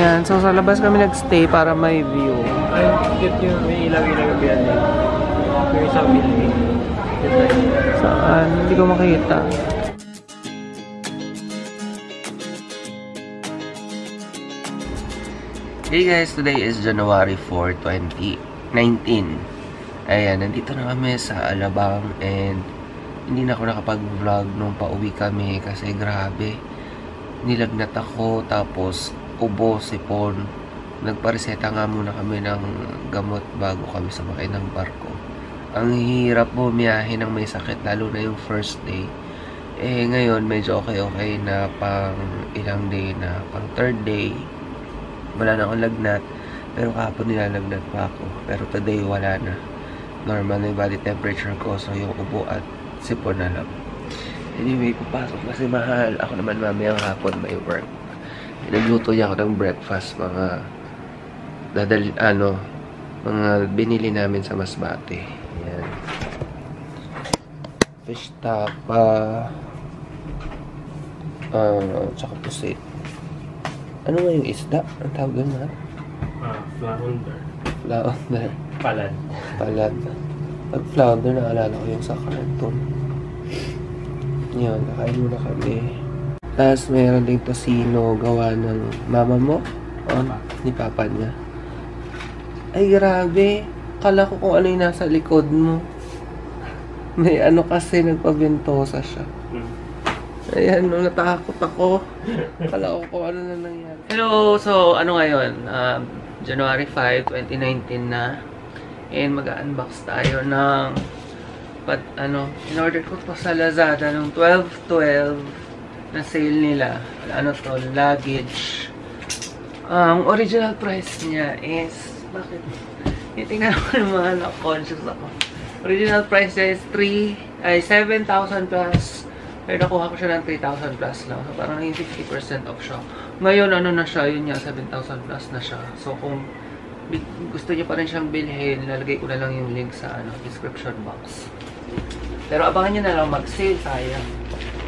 Ayan, so sa labas kami nagstay para may view. Ay, cute yung may ilaw-ilaw yan. Yung isang building. Saan? Hindi ko makita. Hey guys, today is January 4, 2019. Ayan, nandito na kami sa Alabang and hindi na ako nakapag-vlog nung pauwi kami kasi grabe. Nilagnat ako tapos ubo, sipon. Nagpareseta nga muna kami ng gamot bago kami sumakay ng barko. Ang hirap bumiyahe ng may sakit lalo na yung first day. Eh ngayon medyo okay na pang ilang day na, pang third day. Wala na akong lagnat, pero kahapon nilalagnat pa ako. Pero today wala na. Normal na yung body temperature ko, so yung ubo at sipon na lang. Anyway, papasok kasi mahal. Ako naman mamayang hapon may work. Nagluto niya ako ng breakfast, mga binili namin sa Masbate. Ayan. Fish tapa, tsaka pusit. Ano nga yung isda? Ang tawag doon na? Flounder. Flounder. Palad. Palad. Pag flounder, naalala ko yung sa karton. Yun, nakain muna kami. Tapos mayroon din tosino gawa ng mama mo. Ni papa niya. Ay, grabe. Kala ko kung ano yung nasa likod mo. May ano kasi, nagpabentosa siya. Ayan, natakot ako. Kala ko kung ano na nangyari. Hello! So, ano ngayon? January 5, 2019 na. And mag-unbox tayo ng in-order ko to sa Lazada ng 12.12 na sale nila. Ano to? Luggage. Ang original price niya is, bakit? Tingnan ko ng mga na-conscious ako. Original price niya is 7,000 plus. Pero nakuha ko siya ng 3,000 plus lang. So, parang naging 50% off siya. Ngayon, ano na siya, yun niya, 7,000 plus na siya. So, kung gusto niyo pa rin siyang bilhin, nilalagay ko na lang yung link sa description box. Pero abangan niyo na lang mag-sale, sayang.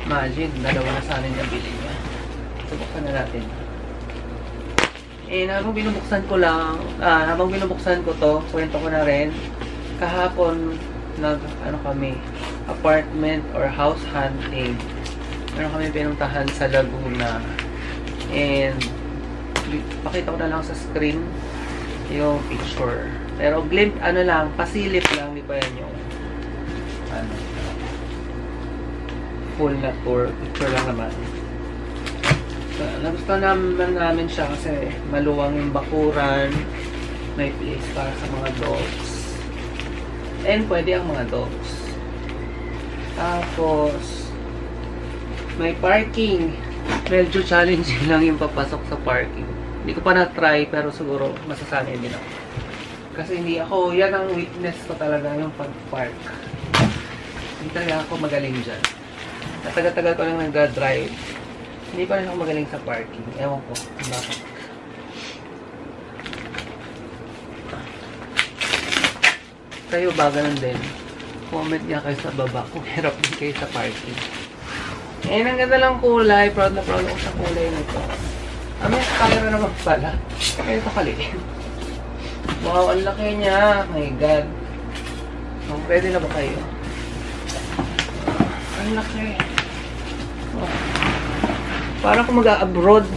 Imagine, dalawa na sana niya bilhin niya. Subuksan na natin. And habang binubuksan ko to, kwento ko na rin, kahapon, kami, apartment or house hunting. Meron kami pinuntahan sa Laguna. And pakita ko na lang sa screen yung picture. Pero pasilip lang, di pa yan yung full na tour. Picture lang naman. So, nagustuhan namin siya kasi maluwang yung bakuran. May place para sa mga dogs. And pwede ang mga dogs. Tapos, may parking. Medyo challenging lang yung papasok sa parking. Hindi ko pa na-try, pero siguro masasanay din ako. Kasi yan ang weakness ko talaga, yung pag-park. Hindi talaga ako magaling dyan. Tagal-tagal ko lang nag-drive. Hindi pa rin ako magaling sa parking. Ewan ko, bakit. Kayo ba ganun din? Comment niya kayo sa baba kung hirap din kayo sa parking. Eh, ang ganda lang kulay. Proud na proud ako sa kulay nito. May camera naman pala. Kaya ito kaliin. Wow, ang laki niya. My God. Pwede na ba kayo? Ang laki. Oh. Parang kung mag-abroad.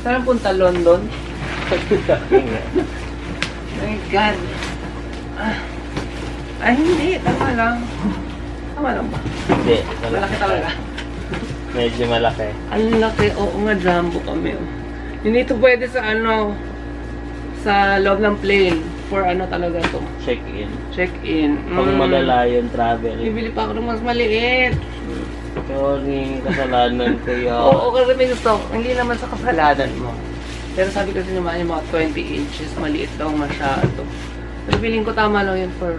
Saan punta? London? My God. Ay, hindi. Tama lang. Tama lang ba? Hindi. Malaki talaga. Medyo malaki. Ang laki. Oo nga, jumbo kami. Hindi ito pwede sa sa loob ng plane. For talaga to. Check-in. Check-in. Pag malalayon travel. Bibili pa ako ng mas maliit. Sorry, kasalanan ko yun. Oo, kasi may gusto. Hindi naman sa kasalanan mo. Pero sabi kasi naman yung mga 20 inches, maliit daw masyado. Pero feeling ko tama lang yun for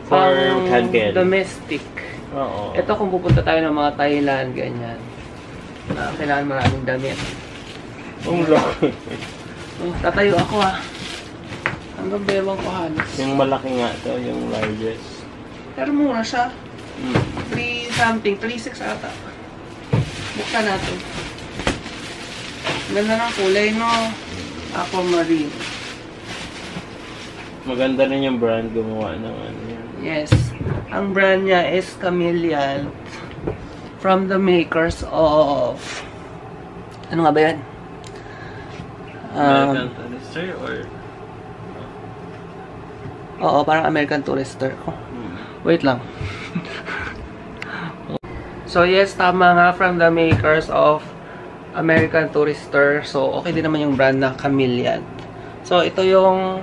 Kagel. Domestic. Oo. Ito kung pupunta tayo ng mga Thailand, ganyan. Kailangan maraming damit. Tatayo ako hanggang bewang ko halos. Yung malaki nga to, yung largest. Pero mura siya. 3 something, 3.6 ata. Buksan natin. Ganda ng kulay, no? Aquamarine. Maganda rin yung brand gumawa ng ano yan. Yes. Ang brand niya is Chameleon. From the makers of... Ano nga ba yan? American Tourister or... Oo, parang American Tourister. Oh, wait lang. So yes, tama nga, from the makers of American Tourister. So okay din naman yung brand na Chameleon. So ito yung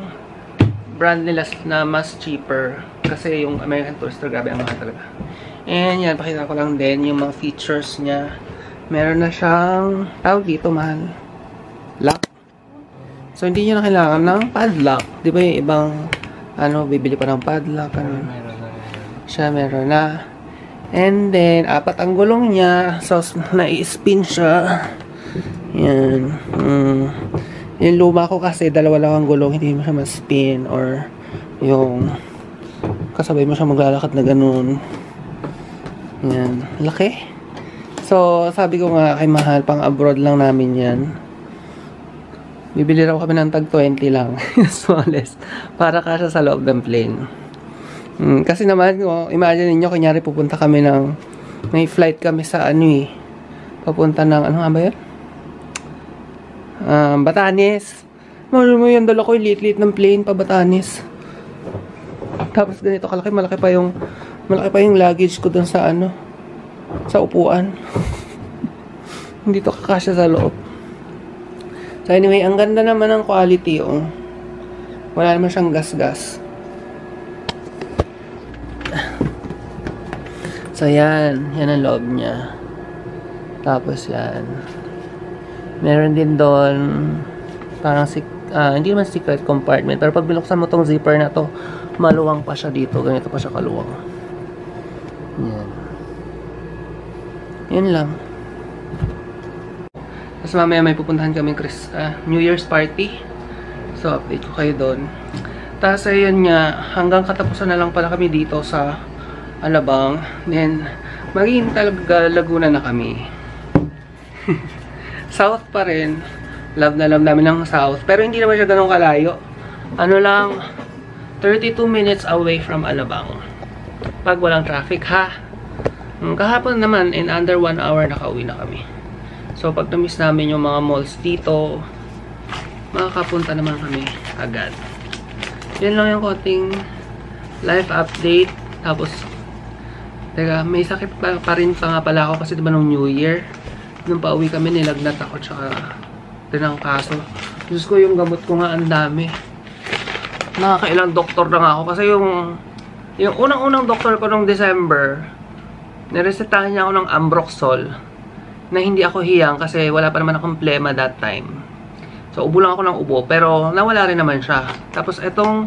brand nila na mas cheaper. Kasi yung American Tourister, grabe ang mahal talaga. And yan, pakita ko lang din yung mga features niya. Meron na siyang, tawag dito, mahal, lock. So hindi nyo na kailangan ng padlock. Di ba yung ibang, ano, bibili pa ng padlock. Ano? Siya, meron na. And then, 4 ang gulong niya. So, nai-spin siya. Yan. Yung luma ko kasi, 2 lang ang gulong. Hindi mo siya ma-spin. Or, yung, kasabay mo siya maglalakad na ganun. Yan. Laki. So, sabi ko nga kay Mahal, pang abroad lang namin yan. Bibili raw kami ng tag 20 lang. Smallest. Para kasya sa loob ng plane. Kasi naman, imagine niyo kunyari pupunta kami ng, may flight kami sa ano eh. Papunta ng, ano nga ba yun? Batanes. Mahal mo yun, dala ko yung liit-liit ng plane pa Batanes. Tapos ganito, malaki pa yung luggage ko dun sa ano, sa upuan. Hindi to kakasya sa loob. So anyway, ang ganda naman ng quality, oh. Wala naman siyang gas-gas. So yan ang loob niya. Tapos yan. Meron din doon parang hindi naman secret compartment, pero pag binuksan mo tong zipper na to, maluwang pa siya dito. Ganito pa siya kaluwang. Yan. Yan lang. Tapos mamaya may pupuntahan kami New Year's party. So update ko kayo doon. Tapos ayun nga, hanggang katapusan na lang pala kami dito sa Alabang. Then magiging talaga Laguna na kami. South pa rin. Love na love namin ng South. Pero hindi naman siya ganun kalayo. Ano lang, 32 minutes away from Alabang. Pag walang traffic, ha? Kahapon naman, in under 1 hour nakauwi na kami. So, pag na-miss namin yung mga malls dito, makakapunta naman kami agad. Yan lang yung konting life update. Tapos, teka, may sakit pa rin pa nga pala ako kasi diba nung New Year, nung pauwi kami, nilagnat ako tsaka tinangkaso. Diyos ko, yung gamot ko nga ang dami. Nakakailang doktor na nga ako kasi yung unang-unang doktor ko nung December, niresetahan niya ako ng Ambroxol na hindi ako hiyang kasi wala pa naman akong plema that time. So, ubo lang ako ng ubo, pero nawala rin naman siya. Tapos, etong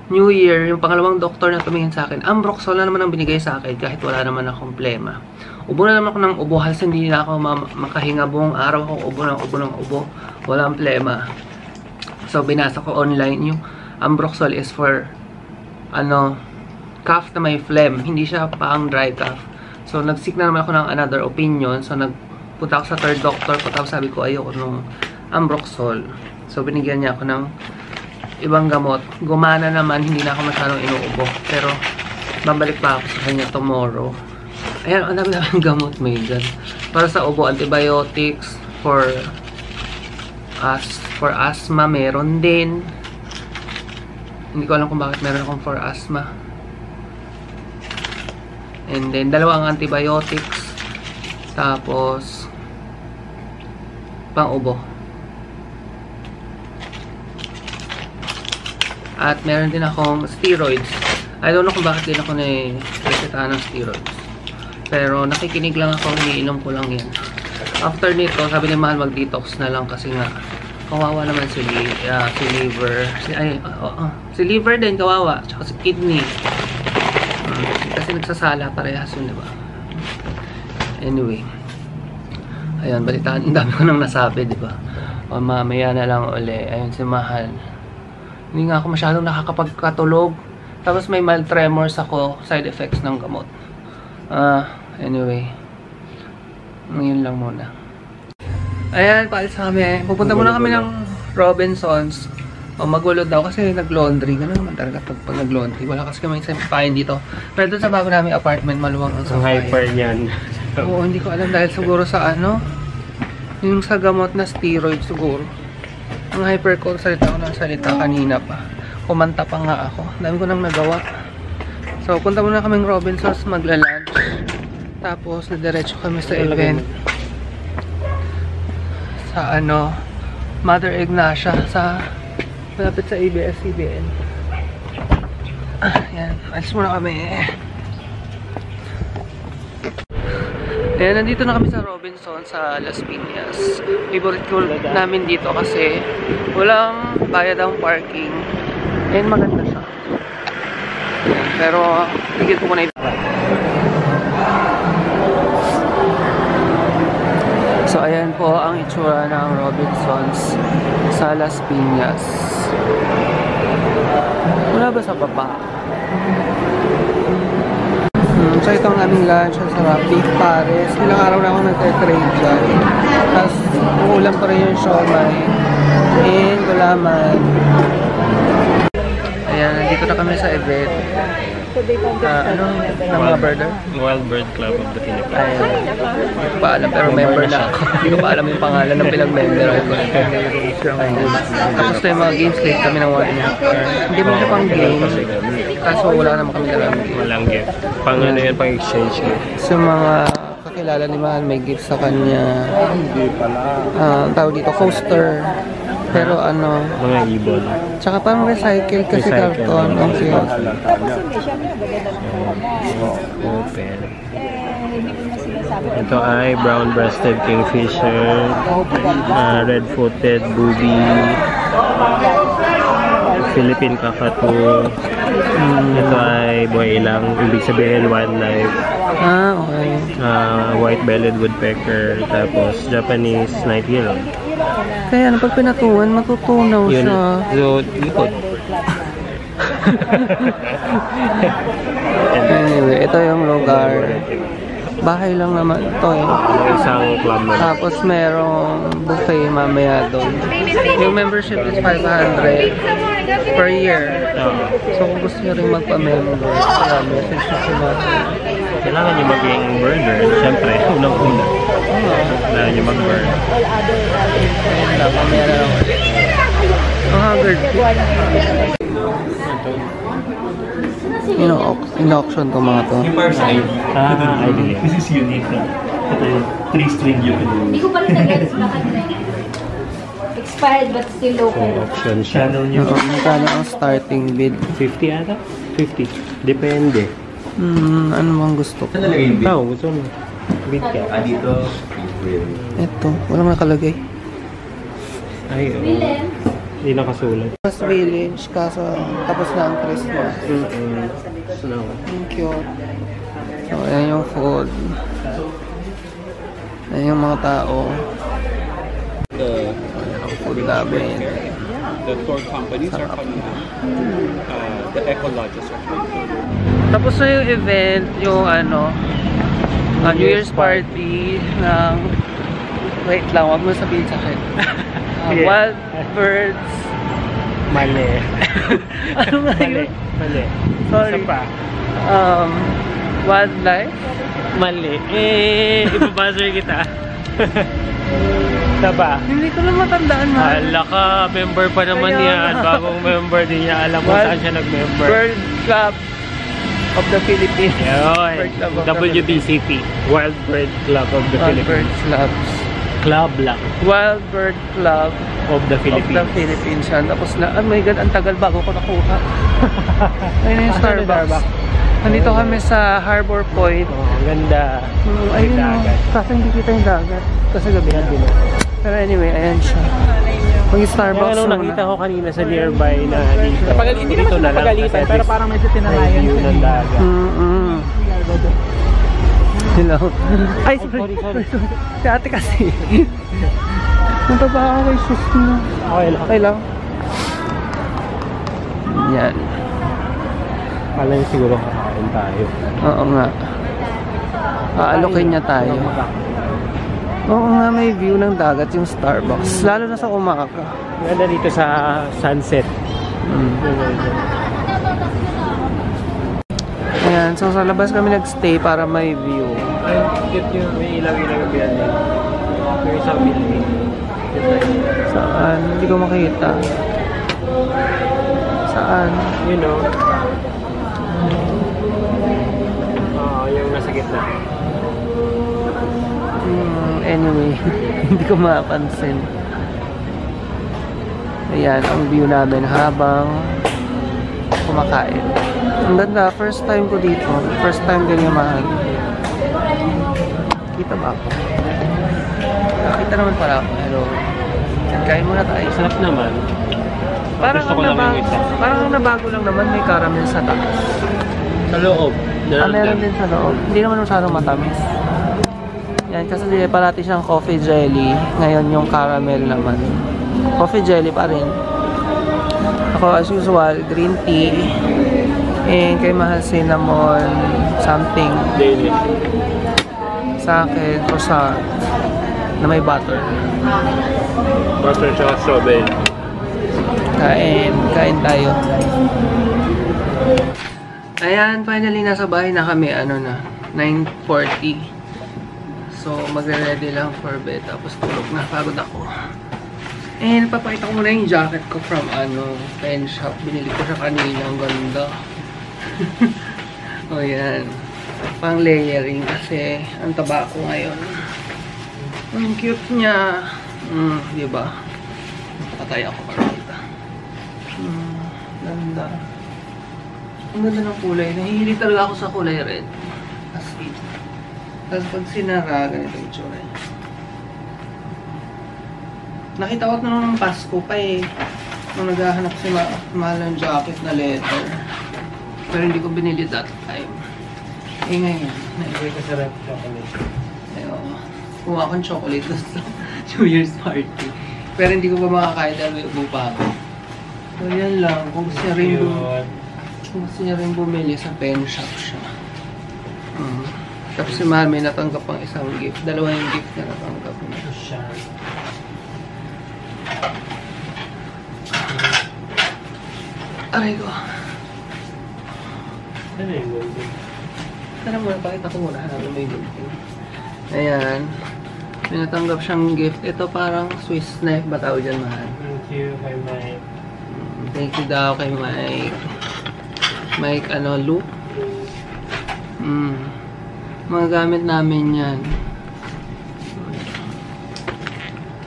New Year, yung pangalawang doktor na tumingin sa akin, Ambroxol na naman ang binigay sa akin kahit wala naman akong plema. Ubo na naman ako ng ubo, halos hindi na ako makahinga buong araw ako ubo ng ubo. Walang plema. So, binasa ko online yung Ambroxol is for cough na may phlegm. Hindi siya pang dry cough. So, nag-seek na naman ako ng another opinion. So, nagpunta ako sa third doctor ko. Tapos sabi ko, ayoko nung Ambroxol. So, binigyan niya ako ng ibang gamot. Gumana naman, hindi na ako masyadong inuubo. Pero, babalik pa ako sa kanya tomorrow. Ayan, ang dami gamot may dyan. Para sa ubo, antibiotics, for asthma, meron din. Hindi ko alam kung bakit meron akong for asthma. And then, 2 ang antibiotics. Tapos, pang-ubo. At meron din akong steroids. I don't know kung bakit din ako na-resetahan ng steroids. Pero nakikinig lang ako, iniinom ko lang yan. After nito, sabi ni Mahal mag-detox na lang kasi nga kawawa naman si liver. Si liver din kawawa. Tsaka si kidney. Kasi nagsasala parehas yun, diba? Anyway. Ayun, balitaan. Ang dami ko nang nasabi, diba? O mamaya na lang uli. Ayun si Mahal. Hindi nga ako masyadong nakakapagkatulog. Tapos may mild tremors ako. Side effects ng gamot. Anyway. Ngayon lang muna. Ayan, paalis na kami. Pupunta muna kami ng Robinsons. O, magulo daw kasi nag-laundry. Ganun naman talaga pag nag-laundry. Wala kasi kami sampayan dito. Pero doon sa bago namin apartment, maluwang ang Ang sampayan. hyper niyan. Oo, hindi ko alam dahil siguro sa ano, yung sa gamot na steroid siguro. Ang hyper ko, salita ko ng salita kanina pa. Kumanta pa nga ako. Dami ko nang nagawa. So, punta muna kaming Robinsons, magla-lunch. Tapos, nadiretso kami sa event. Sa ano, Mother Ignacia, sa malapit sa ABS-CBN. Yan, alis muna kami. Ayan, nandito na kami sa Robinson, sa Las Piñas. Favorite ko namin dito kasi walang bayad ang parking. Ayan, maganda siya. Ayan, pero, bigyan ko muna ito. So, ayan po ang itsura ng Robinsons sa Las Piñas. Wala ba sa baba? So, ito ang aming lunch. Ang sarap. Beef pares. Ilang araw na ako nagte-trade dyan. Tapos, ulam pa rin yung siomay. And gulaman. Ayan, nandito na kami sa event. Ano? Ng mga burger? Wild Bird Club of the Philippines. Ay, hindi ko pa alam, pero member na ako. Hindi ko pa alam yung pangalan ng pinag-member ako. Tapos na yung mga games, late kami ng 1.5 hour. Hindi mo siya pang game. Kaso wala naman kami dalang game. Walang gift. Pang ano yan, pang exchange gift. So mga kakilala ni Mahal, may gift sa kanya. Tawag dito, coaster. Pero ano, Mga ibon. tsaka parang recycle kasi karton. Okay. Open. Ito ay brown-breasted kingfisher, red-footed booby, Philippine kakatu. Ito ay buhay ilang, ibig sabihin wildlife. Okay. White-bellied woodpecker, tapos Japanese nightingale. Kaya pag pinatungan, matutunaw Yun. siya. So, likod. Anyway, ito yung lugar. Bahay lang naman ito eh. Isang club na. Tapos merong buffet mamaya doon. Yung membership is 500 per year. So kung gusto nyo rin magpa-member, kaya message nyo sila. Kailangan nyo maging burner. Siyempre, unang-una. Kailangan nyo mag-burn. Ayun lang, mamaya na lang ulit. Ang haggard. In-auction to mga to. I believe. This is unique. Ito yung 3-string ukulele. Hindi ko pa rin nag-gets bakit expired but still local. Auction siya. Channel nyo. Oo, magkano ang starting bid? 50 ata? 50. Depende. Ano bang gusto ko? Ikaw, gusto mo. Bid ka. Dito. Ito, walang nakalagay. Ay, oo. Willem? Hindi nakasulat. Mas village, kaso tapos na ang Christmas. Snow. Thank you. So, ayan yung food. Ayan yung mga tao. Ayan ang food namin. The tour companies are coming out. The eco lodges are coming out. Tapos na yung event, yung ano, New Year's party ng, wait lang, wag mo sabihin sa akin. Wild birds. Mali. Ano nga Mali. yun? Mali. Sorry. Isa pa. Wildlife. Mali. Ibabuzzer kita. Taba. Hindi ko na matandaan na. Hala ka, member pa naman Kaya yan. nga. Bagong member din niya. Alam mo Wild saan siya nag-member. Bird Club of the Philippines. Yun. Bird Club of the WBCP. Wild Bird Club of the Wild Bird Philippines. Clubs. Club lang. Wild Bird Club Of the of Philippines. the Philippines yan. Tapos na, oh my God, ang tagal bago ko nakuha. Ayun na yung Starbucks. Nandito kami sa Harbor Point. Oh, ang ganda. Ayun o. Dagat. Kasi hindi kita yung dagat. Kasi gabi na din. Pero anyway, ayan siya. Mag-Starbucks Yung muna. nakita ko kanina sa nearby na dito. Hindi naman siya napagalitan, pero parang medyo tinalayan view ng dagat. Hello. Ay, sorry. Si ate kasi. Punta pa ako kay sus niya. Okay lang. Okay lang. Yan. Kala niya siguro kakain tayo. Oo nga. Aalokin niya tayo. Oo nga, may view ng dagat yung Starbucks. Lalo na sa umaga. Ganda dito sa sunset. Ayan, so sa labas kami nagstay para may view. Ay, cute yung may ilaw-ilaw yung building. Yung isang building. Saan? Hindi ko makita. Saan? You know. Yung nasa gitna. Anyway, hindi ko mapansin. Ayan, ang view namin habang kumakain. Ang ganda, first time ko dito. First time ganyan mahal. Kita ba ako? Nakita naman pala ako. Hello. Kain muna tayo. Sarap naman. Parang Gusto ko lang yung isa. Parang ang nabago lang naman, may caramel sa taas. Sa loob. Meron din sa loob. Hindi naman masyadong matamis. Yan, kasi parati siyang coffee jelly. Ngayon yung caramel naman. Coffee jelly pa rin. Ako as usual, green tea. And kay mahal cinnamon something. Daily. Sa akin, croissant na may butter. Butter tsaka strawberry. Kain tayo. Ayan, finally nasa bahay na kami. Ano na, 9:40. So, magre-ready lang for bed. Tapos tulog na. Pagod ako. And papakita ko muna yung jacket ko from pen shop. Binili ko siya kanina. Ang ganda. O yan. Pang layering kasi ang taba ko ngayon. Ang cute niya. Diba? Patay ako para kita. Ganda. Ang ganda ng kulay. Nahihilig talaga ako sa kulay red. As in. Tapos pag sinara, ganito yung tsura niya. Nakita ko ito nung Pasko pa eh. Nung naghahanap si mahal ng jacket na leather. Pero hindi ko binili that time. Eh ngayon. Hindi ko sarap chocolate. Ayun. Kumuha akong chocolate sa New Year's party. Pero hindi ko pa makakain dahil may ubo pa ako. So yan lang. Kung gusto niya rin bumili sa pen shop siya. Tapos si mahal may natanggap pang isang gift. Dalawa yung gift na natanggap niya. Aray ko. Ano yung golden? Tara muna, pakita ko muna. Hanapin mo yung gift. Ayan. May natanggap siyang gift. Ito parang Swiss knife ba tawag dyan, mahal? Thank you kay Mike. Thank you daw kay Mike. Mike, Luke? Mga gamit namin yan.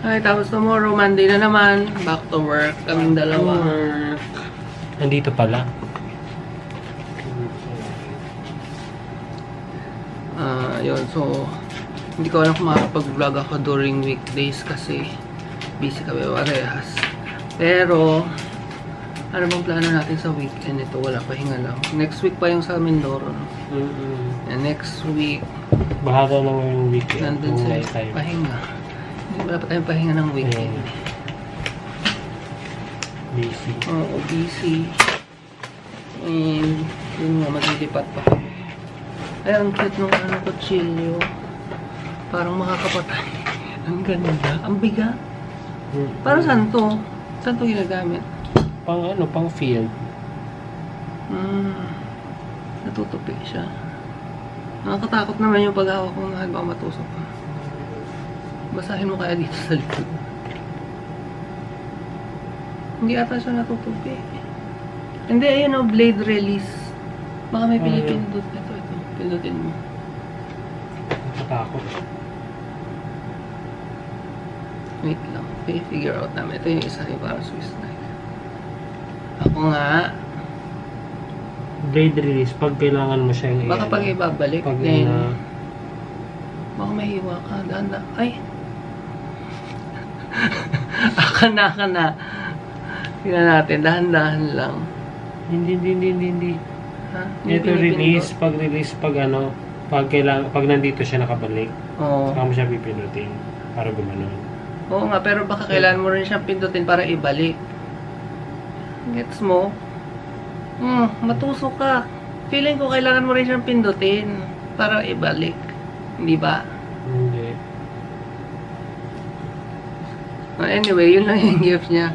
Ay, tapos tomorrow, Monday na naman. Back to work. Kaming dalawa. Nandito pala. Yun, so hindi ko alam kung makakapag-vlog ako during weekdays kasi busy kami parehas. Pero ano bang plano natin sa weekend? Ito, wala, pahinga lang. Next week pa yung sa Mindoro. And next week Bahala lang yung weekend. nandun sa pahinga. Wala pa tayong pahinga ng weekend. Busy. Oo, busy. And yun nga, maglilipat pa kami. Ay, ang cute nung kutsilyo. Parang makakapatay. Ang ganda. Ang bigat. Parang saan to? Saan to ginagamit? Pang field. Natutupi siya. Nakakatakot naman yung paghawak mo na halimbawa matusok ka. Basahin mo kaya dito sa likod. Hindi ata siya natutupi. Hindi, ayun o, blade release. Baka may pinipindot. Ito. Pindutin mo. Nakatakot. Wait lang. I-figure out namin. Ito yung isa yung parang Swiss knife. Ako nga. Blade release. Pag kailangan mo siya yung Baka pag ibabalik. Pag then, baka mahiwa ka. Dahan-dahan. Ay! Aka na. Tingnan natin. Dahan-dahan lang. Hindi. Ha? Ito release. Pag release, pag nandito siya nakabalik. Oo. Saka mo siya pipindutin. Para gumanon. Oo nga, pero baka kailangan mo rin siyang pindutin para ibalik. Gets mo? Matusok ka. Feeling ko kailangan mo rin siyang pindutin para ibalik. Hindi ba? Hindi. Anyway, yun lang yung gift niya.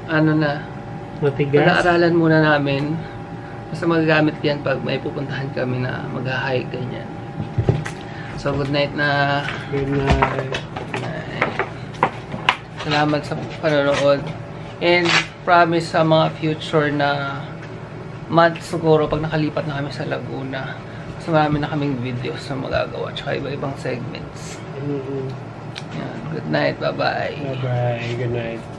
Ano na, Matigas. pag-aaralan muna namin. Basta magagamit yan pag may pupuntahan kami na mag-hike, ganyan. So, good night na. Good night. Salamat sa panonood. And promise sa mga future na months siguro pag nakalipat na kami sa Laguna. Mas marami na kaming videos na magagawa. Tsaka iba-ibang segments. Yan. Good night. Bye-bye. Bye-bye. Good night.